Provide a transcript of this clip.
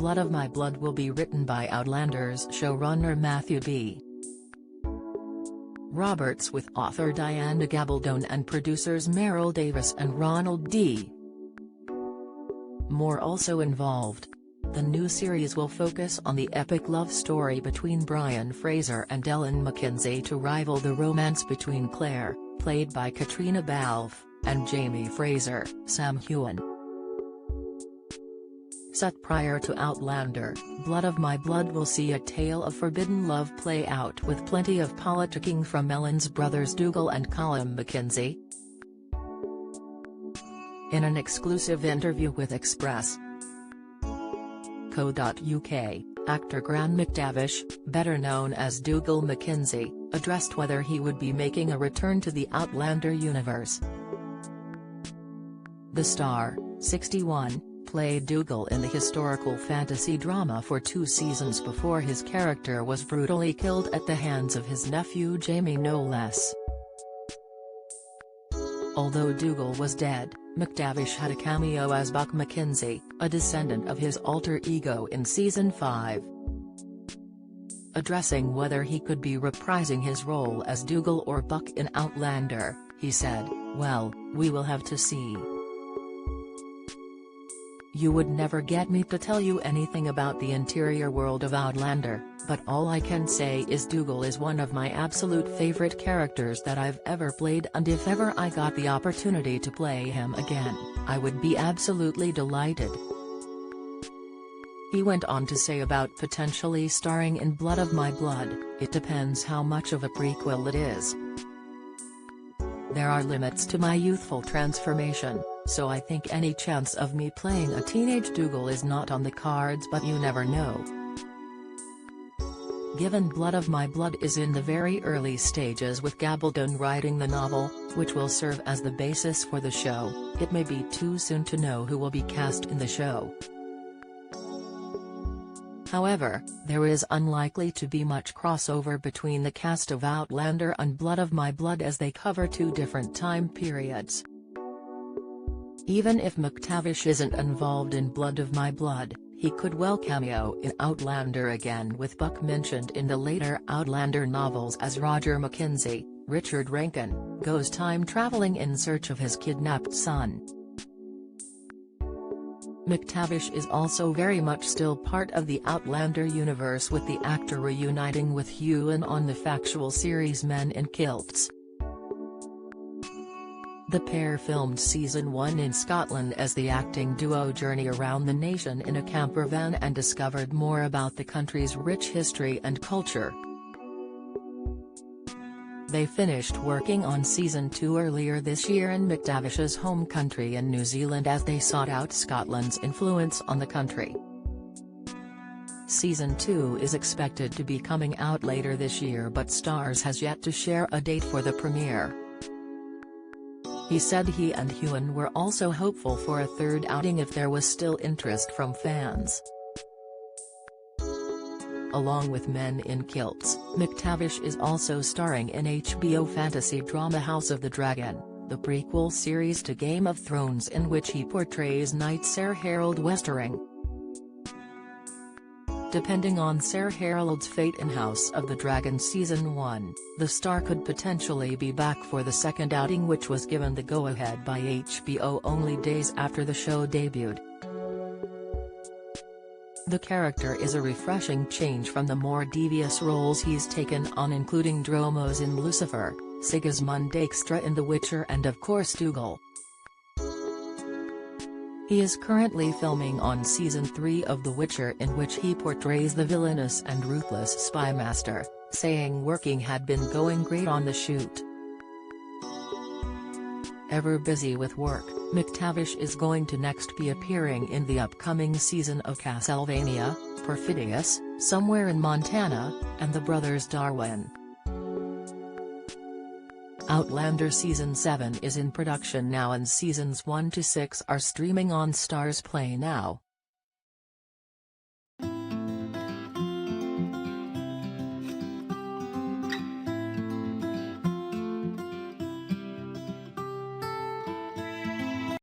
Blood of My Blood will be written by Outlander's showrunner Matthew B. Roberts with author Diana Gabaldon and producers Meryl Davis and Ronald D. Moore also involved. The new series will focus on the epic love story between Brian Fraser and Ellen Mackenzie to rival the romance between Claire, played by Katrina Balfe, and Jamie Fraser, Sam Heughan. Set prior to Outlander, Blood of My Blood will see a tale of forbidden love play out with plenty of politicking from Ellen's brothers Dougal and Colm Mackenzie. In an exclusive interview with Express.co.uk, actor Graham McTavish, better known as Dougal Mackenzie, addressed whether he would be making a return to the Outlander universe. The star, 61, played Dougal in the historical fantasy drama for 2 seasons before his character was brutally killed at the hands of his nephew Jamie no less. Although Dougal was dead, McTavish had a cameo as Buck Mackenzie, a descendant of his alter ego in Season 5. Addressing whether he could be reprising his role as Dougal or Buck in Outlander, he said, "Well, we will have to see. You would never get me to tell you anything about the interior world of Outlander, but all I can say is Dougal is one of my absolute favorite characters that I've ever played, and if ever I got the opportunity to play him again, I would be absolutely delighted." He went on to say about potentially starring in Blood of My Blood, "It depends how much of a prequel it is. There are limits to my youthful transformation, so I think any chance of me playing a teenage Dougal is not on the cards, but you never know." Given Blood of My Blood is in the very early stages with Gabaldon writing the novel, which will serve as the basis for the show, it may be too soon to know who will be cast in the show. However, there is unlikely to be much crossover between the cast of Outlander and Blood of My Blood as they cover 2 different time periods. Even if McTavish isn't involved in Blood of My Blood, he could well cameo in Outlander again, with Buck mentioned in the later Outlander novels as Roger Mackenzie. Richard Rankin, goes time-traveling in search of his kidnapped son. McTavish is also very much still part of the Outlander universe, with the actor reuniting with Heughan on the factual series Men in Kilts. The pair filmed Season 1 in Scotland as the acting duo journey around the nation in a camper van and discovered more about the country's rich history and culture. They finished working on Season 2 earlier this year in McTavish's home country in New Zealand as they sought out Scotland's influence on the country. Season 2 is expected to be coming out later this year, but Starz has yet to share a date for the premiere. He said he and Heughan were also hopeful for a third outing if there was still interest from fans. Along with Men in Kilts, McTavish is also starring in HBO fantasy drama House of the Dragon, the prequel series to Game of Thrones, in which he portrays Knight Sir Harold Westering. Depending on Sir Harold's fate in House of the Dragon Season 1, the star could potentially be back for the second outing, which was given the go-ahead by HBO only days after the show debuted. The character is a refreshing change from the more devious roles he's taken on, including Dromos in Lucifer, Sigismund Dijkstra in The Witcher, and of course Dougal. He is currently filming on Season 3 of The Witcher, in which he portrays the villainous and ruthless spy master, saying working had been going great on the shoot. Ever busy with work, McTavish is going to next be appearing in the upcoming season of Castlevania, Perfidious, Somewhere in Montana, and The Brothers Darwin. Outlander Season 7 is in production now, and Seasons 1 to 6 are streaming on Starz Play now.